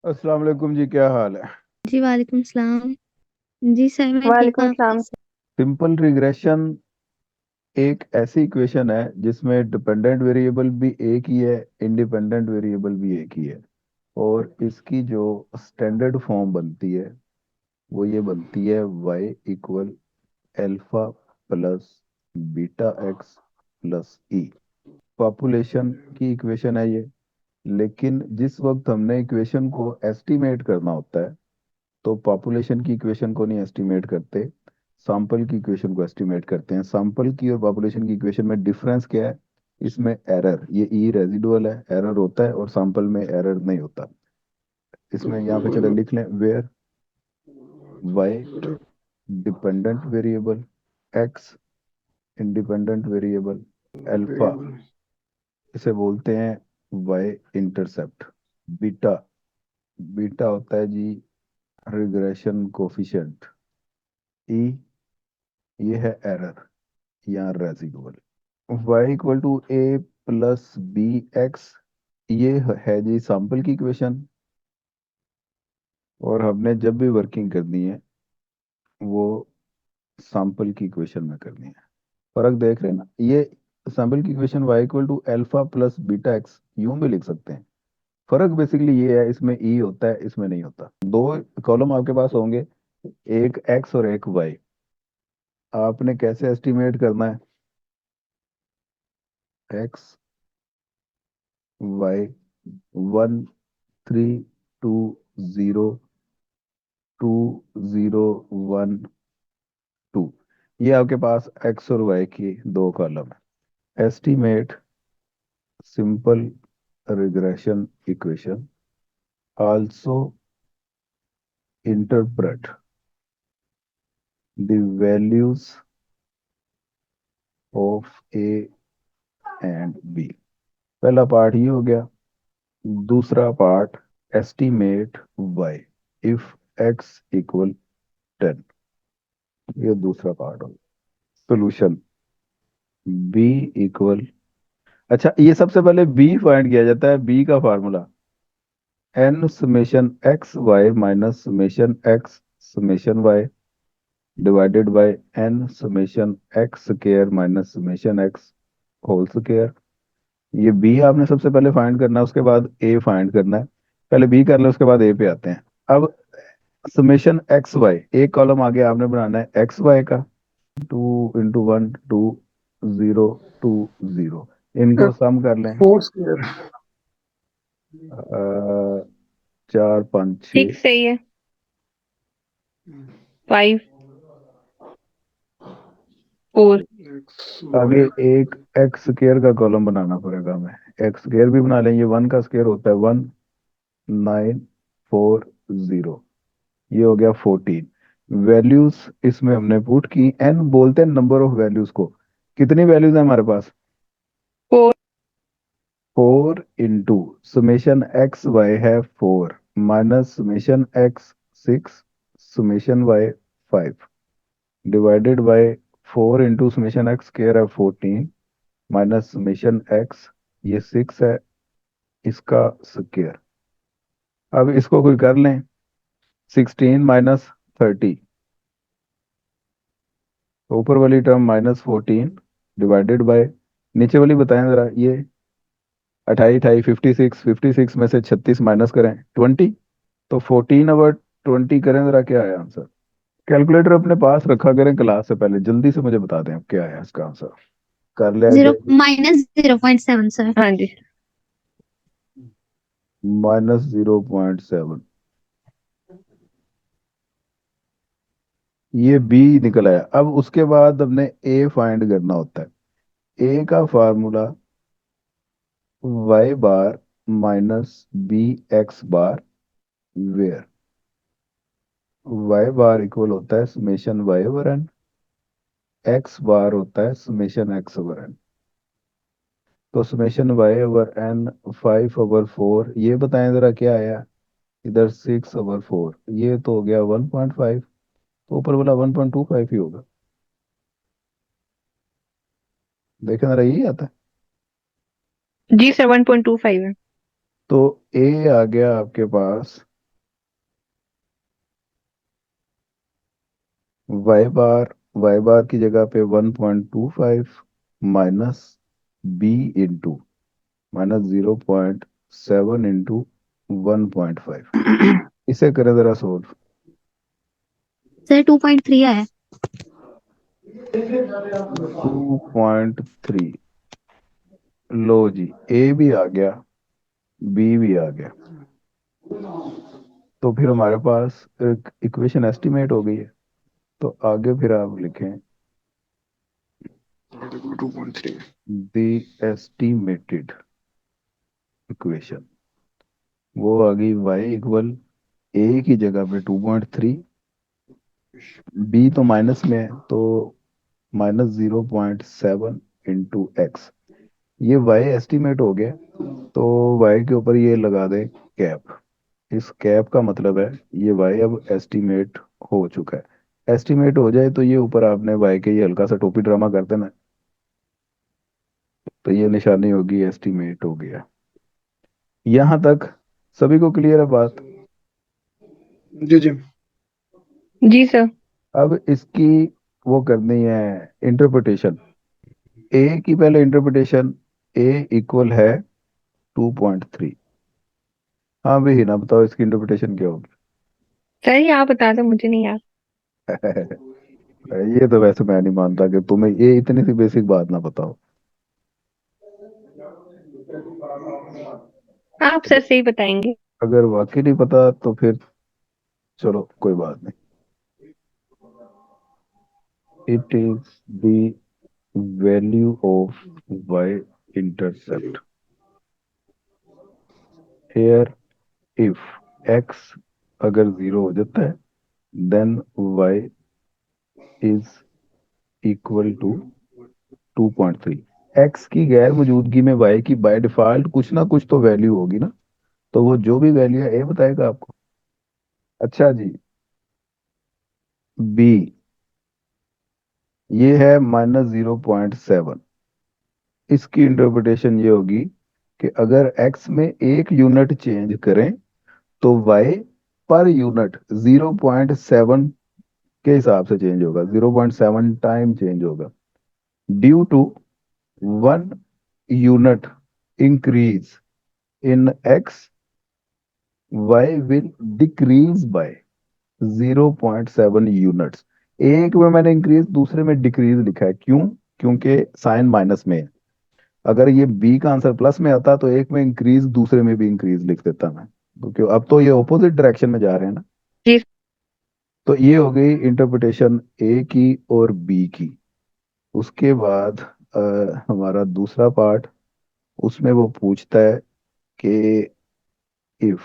अस्सलाम वालेकुम जी, क्या हाल है? जी वालेकुम सलाम। जी सर मैं ठीक वालेकुम हूँ, आप सलाम। कैसे? सिंपल रिग्रेशन एक ऐसी इक्वेशन है जिसमें डिपेंडेंट वेरिएबल भी एक ही है, इंडिपेंडेंट वेरिएबल भी एक ही है। और इसकी जो स्टैंडर्ड फॉर्म बनती है वो ये बनती है: y equal alpha plus beta x plus e. Population की इक्वेशन है ये। लेकिन जिस वक्त हमने इक्वेशन को एस्टिमेट करना होता है तो पॉपुलेशन की इक्वेशन को नहीं एस्टिमेट करते, सैंपल की इक्वेशन को एस्टिमेट करते हैं। सैंपल की और पॉपुलेशन की इक्वेशन में डिफरेंस क्या है? इसमें एरर, ये ई रेजिडुअल है, एरर होता है, और सैंपल में एरर नहीं होता। इसमें यहाँ पे चले लिख लें: where y dependent variable, x independent variable, alpha इसे बोलते हैं वाई इंटरसेप्ट, बीटा बीटा होता है जी रिग्रेशन कोफिशिएंट, ई ये है एरर या residual. y equal to a plus b x, ये है जी सैंपल की इक्वेशन। और हमने जब भी वर्किंग करनी है वो सैंपल की इक्वेशन में करनी है। फर्क देख रहे हैं ना? ये सैंपल की equation y equal to alpha plus beta x यूं भी लिख सकते हैं। फर्क बेसिकली ये है, इसमें ई होता है, इसमें नहीं होता। दो कॉलम आपके पास होंगे, एक x और एक y। आपने कैसे एस्टिमेट करना है? x y 1 3 2 0 2 0 1 2, ये आपके पास एक्स और वाई की दो कॉलम है। Estimate simple regression equation, also interpret the values of a and b. पहला पार्ट ये हो गया। दूसरा part: estimate y if x equal 10। ये दूसरा पार्ट हो गया। सोल्यूशन: बी इक्वल, अच्छा ये सबसे पहले बी फाइंड किया जाता है। बी का formula n summation x y minus summation x summation y divided by n summation x square minus summation x whole square. ये बी आपने सबसे पहले फाइंड करना है, उसके बाद ए फाइंड करना है। पहले बी कर ले, उसके बाद ए पे आते हैं। अब समेशन एक्स वाई, एक कॉलम आगे आपने बनाना है एक्स वाई का। 2 × 1 2 0 2 0, इनको सम कर लें। 4 स्क्वायर। 4 5 6। 6 सही है। 5 4। आगे एक एक्स स्क्वायर का कॉलम बनाना पड़ेगा हमें। एक्स स्क्वायर भी बना लें, ये 1 का स्क्वायर होता है 1940। ये हो गया 14। वैल्यूज इसमें हमने पुट की, एन बोलते हैं नंबर ऑफ वैल्यूज को। कितनी वैल्यूज है हमारे पास? 4। 4 इंटू समेशन एक्स वाई है 4 minus summation x 6 summation y 5 divided by 4 into summation x square है 14 माइनस समेशन एक्स, ये 6 है, इसका स्क्वायर। अब इसको कोई कर लें। 16 - 30, तो ऊपर वाली टर्म -14 डिवाइडेड बाय नीचे वाली बताएं जरा। ये 28 56, 56 में से 36 माइनस करें 20, तो 14/20 करें जरा, क्या आया आंसर? कैलकुलेटर अपने पास रखा करें क्लास से पहले, जल्दी से मुझे बता दें अब क्या आया इसका आंसर। कर लिया जीरो कि -0.7 सर। हाँ जी। -0.7, ये बी निकल आया। अब उसके बाद हमने ए फाइंड करना होता है। ए का formula y bar minus b x bar, where y bar equal होता है summation y over n, x bar होता है समेशन एक्स ओवर एन। तो समेशन वाई ओवर एन 5/4, ये बताएं जरा क्या आया? इधर 6/4, ये तो हो गया 1.5, तो ऊपर वाला 1.25 ही होगा। देखें जरा, यही आता है। जी 7.25 है। तो ए आ गया आपके पास y बार की जगह पे 1.25 माइनस b इंटू -0.7 इंटू 1.5। इसे करें जरा सोल्व। सर 2.3 आया। 2.3। लो जी, a भी आ गया, b भी आ गया। तो फिर हमारे पास एक इक्वेशन एस्टिमेट हो गई है। तो आगे फिर आप लिखें 2.3। The estimated equation. वो आ गई y इक्वल a की जगह पे 2.3, b तो माइनस में है तो -0.7 इंटू एक्स। ये y एस्टिमेट हो गया। तो y के ऊपर ये लगा दें कैप। इस कैप का मतलब है ये y अब एस्टिमेट हो चुका है। एस्टिमेट हो जाए तो ये ऊपर आपने y के ये हल्का सा टोपी ड्रामा कर देना। तो ये निशानी होगी एस्टिमेट हो गया। यहाँ तक सभी को क्लियर है बात? जी जी। जी सर। अब इसकी वो करनी है इंटरप्रिटेशन। ए की पहले इंटरप्रिटेशन, ए इक्वल है 2.3। हाँ भी ना, बताओ इसकी इंटरप्रिटेशन क्या होगी? सर ये आप बता दो, मुझे नहीं याद। ये तो वैसे मैं नहीं मानता कि तुम्हें ये इतनी सी बेसिक बात ना बताओ। आप सर से ही बताएंगे। अगर वाकई नहीं पता तो फिर चलो कोई बात नहीं। It is the value of y intercept here if x अगर 0 हो जाता है then y is equal to 2.3। x की गैर मौजूदगी में y की बाय डिफॉल्ट कुछ ना कुछ तो वैल्यू होगी ना। तो वो जो भी वैल्यू है, ए बताएगा आपको। अच्छा जी, b ये है -0.7। इसकी इंटरप्रिटेशन ये होगी कि अगर x में 1 यूनिट चेंज करें तो y पर यूनिट 0.7 के हिसाब से चेंज होगा, 0.7 टाइम चेंज होगा। Due to 1 unit increase in x, y will decrease by 0.7 units. एक में मैंने इंक्रीज, दूसरे में डिक्रीज लिखा है, क्यों? क्योंकि साइन माइनस में है। अगर ये बी का आंसर प्लस में आता तो एक में इंक्रीज, दूसरे में भी इंक्रीज लिख देता मैं। तो क्यों, अब तो ये ऑपोजिट डायरेक्शन में जा रहे हैं ना। जी। तो ये हो गई इंटरप्रिटेशन ए की और बी की। उसके बाद हमारा दूसरा पार्ट, उसमें वो पूछता है कि इफ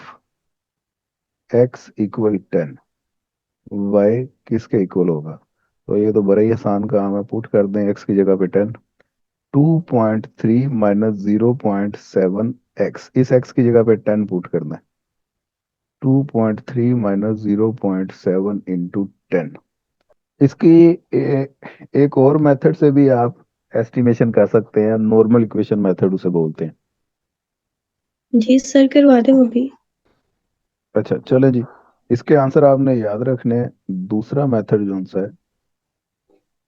x इक्वल 10 y किसके इक्वल होगा। तो ये तो बड़ा ही आसान काम है, पुट कर दें x की जगह पे 10। 2.3 माइनस 0.7 एक्स, इस x की जगह पे 10 पुट करना है। 2.3 माइनस 0.7 इंटू 10। इसकी एक और मेथड से भी आप एस्टिमेशन कर सकते हैं, नॉर्मल इक्वेशन मेथड उसे बोलते हैं। जी सर, करवा दें वो भी। अच्छा चले जी, इसके आंसर आपने याद रखने हैं। दूसरा मेथड जो सा है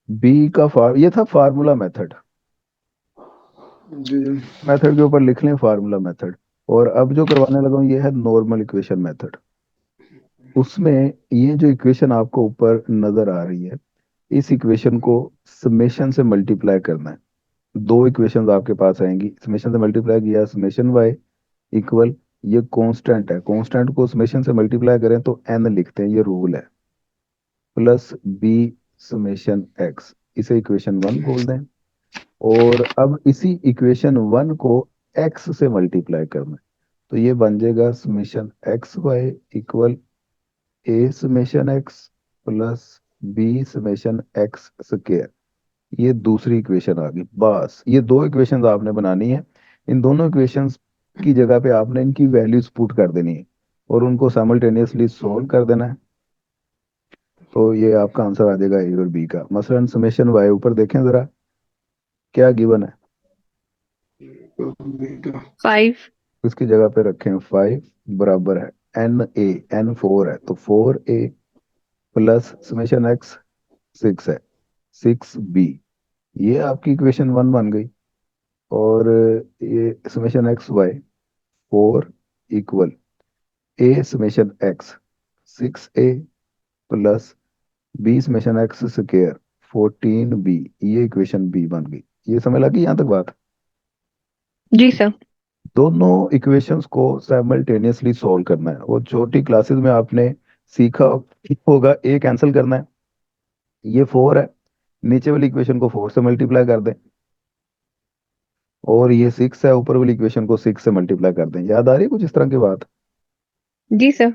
बी का ये था फार्मूला मेथड। जी जी। मेथड के ऊपर लिख लें फार्मूला मेथड। और अब जो करवाने लगा हूं ये है नॉर्मल इक्वेशन मेथड। उसमें ये जो इक्वेशन आपको ऊपर नजर आ रही है, इस इक्वेशन को समेशन से मल्टीप्लाई करना है। दो इक्वेशंस आपके पास आएंगी, समेशन से मल्टीप्लाई किया, समेशन वाई इक्वल, ये कांस्टेंट है, कांस्टेंट को समेशन से मल्टीप्लाई करें तो एन लिखते हैं, ये रूल है, प्लस बी समेशन एक्स, इसे इक्वेशन 1 बोल दें। और अब इसी इक्वेशन 1 को एक्स से मल्टीप्लाई करना है। तो ये बन जाएगा summation x y equal a summation x plus b summation x square. ये दूसरी इक्वेशन आ गई। बस ये दो इक्वेशंस आपने बनानी है। इन दोनों इक्वेशंस की जगह पे आपने इनकी वैल्यूज पुट कर देनी है और उनको साइमल्टेनियसली सॉल्व कर देना है। तो ये आपका आंसर आ जाएगा ए और बी का। मसलन समेशन वाई ऊपर देखें जरा क्या गिवन है। 5। इसकी जगह पे रखें 5 बराबर है एन ए, एन 4 है तो 4a प्लस समेशन एक्स 6 है, 6b, ये आपकी इक्वेशन 1 बन गई। और ये summation x y 4 equal a summation x 6a plus b summation x square 14b, ये इक्वेशन बी बन गई। ये समझ लगी यहाँ तक बात? जी सर। दोनों इक्वेशंस को साइमल्टेनियसली सॉल्व करना है। वो छोटी क्लासेस में आपने सीखा होगा, ए कैंसिल करना है, ये 4 है, नीचे वाली इक्वेशन को 4 से मल्टीप्लाई कर दें, और ये 6 है, ऊपर वाली इक्वेशन को 6 से मल्टीप्लाई कर दें। याद आ रही है कुछ इस तरह की बात? जी सर।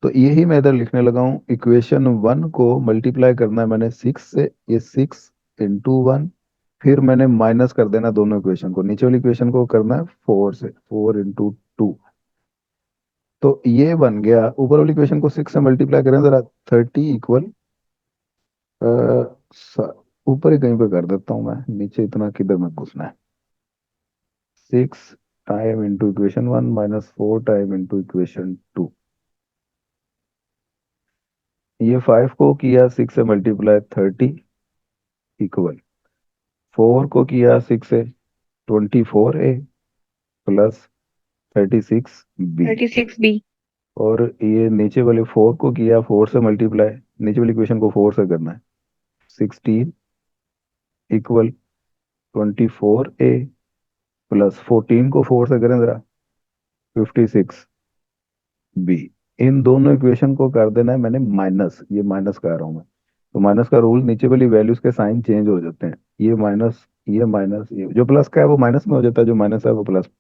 तो यही मैं इधर लिखने लगा हूँ, इक्वेशन 1 को मल्टीप्लाई करना है मैंने 6 से, ये 6 इंटू 1, फिर मैंने माइनस कर देना दोनों इक्वेशन को, नीचे वाली इक्वेशन को करना है 4 से, 4 इंटू 2। तो ये बन गया, ऊपर वाली इक्वेशन को 6 से मल्टीप्लाई करें जरा, 30 इक्वल, ऊपर ही कहीं पे कर देता हूँ मैं, नीचे इतना किधर में घुसना है। 6 time into equation 1 minus 4 time into equation 2। ये 5 को किया 6 से मल्टीप्लाई 30 इक्वल 4 को किया 6 से 24a प्लस 36b। 36b। और ये नीचे वाले 4 को किया 4 से मल्टीप्लाई, नीचे वाली इक्वेशन को 4 से करना है, 16 इक्वल 24a प्लस 14 को 4 से करें जरा, 56b। इन दोनों इक्वेशन को कर देना है मैंने माइनस, ये माइनस कर रहा हूं मैं, तो माइनस का रूल, नीचे वाली वैल्यूज के साइन चेंज हो जाते हैं, ये माइनस, ये माइनस, ये जो प्लस का है वो माइनस में हो जाता है, जो माइनस है वो प्लस।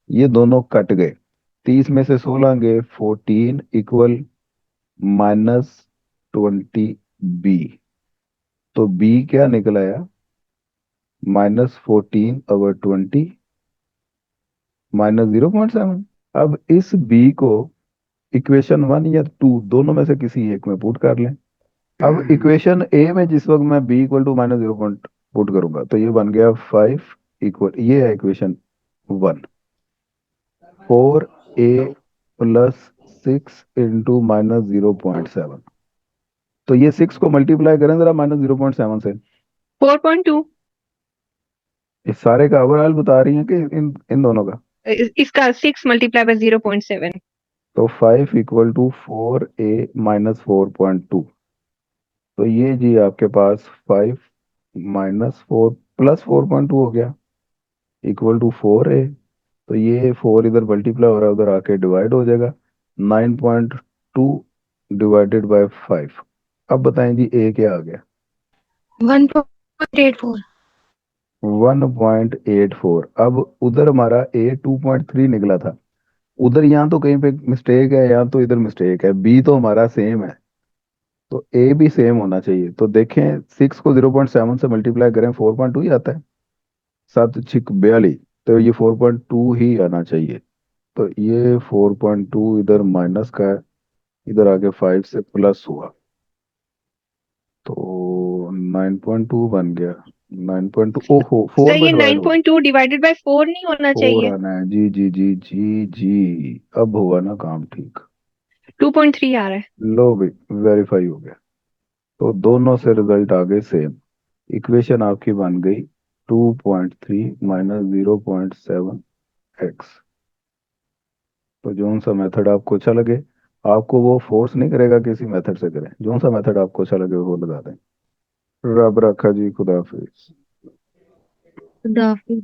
ये दोनों कट गए, 30 में से 16 गए, 14 इक्वल -20b। तो b क्या निकल आया, -14/20 -0.7। अब इस b को इक्वेशन 1 या 2 दोनों में से किसी एक में पुट कर लें। अब इक्वेशन ए में जिस वक्त मैं b equal to -0 point put करूंगा, तो ये बन गया 5 इक्वल, ये है इक्वेशन 1, 4a प्लस 6 इंटू -0.7। तो ये 6 को मल्टीप्लाई करें जरा -0.7 से, 4.2। इस सारे का ओवरऑल बता रही हैं कि इन इन दोनों का? इसका 6 मल्टीप्लाई बाय 0.7। तो 5 इक्वल टू 4a माइनस 4.2। तो ये जी आपके पास 5 माइनस 4 प्लस 4.2 हो गया, इक्वल टू 4a। तो ये 4 इधर मल्टीप्लाई हो रहा है, उधर आके डिवाइड हो जाएगा, 9.2 डिवाइडेड बाय 5। अब बताएं जी a क्या आ गया? 1.84। 1.84। अब उधर हमारा a 2.3 निकला था, उधर यहाँ तो कहीं पे मिस्टेक है, यहाँ तो इधर मिस्टेक है, b तो हमारा सेम है, तो a भी सेम होना चाहिए। तो देखें 6 को 0.7 से मल्टीप्लाई करें 4.2 ही आता है, 7×6 = 42, तो ये 4.2 ही आना चाहिए। तो ये 4.2 इधर माइनस का है, इधर आके 5 से प्लस हुआ, तो 9.2 बन गया। 9.2, ओहो 4 सर में ये डिवाइड हुआ, 9.2 डिवाइडेड बाय 4 नहीं होना 4 चाहिए? आना है, जी जी जी जी जी, अब हुआ ना काम ठीक। 2.3 आ रहा है। लो भाई, वेरीफाई हो गया, तो दोनों से रिजल्ट आ गए सेम। इक्वेशन आपकी बन गई 2.3 माइनस 0.7x। तो जोन सा मेथड आपको अच्छा लगे, आपको वो फोर्स नहीं करेगा किसी मेथड से करें, जोन सा मेथड आपको अच्छा लगे वो लगा दें। रब रखा जी, खुदा हाफिज। खुदा हाफिज।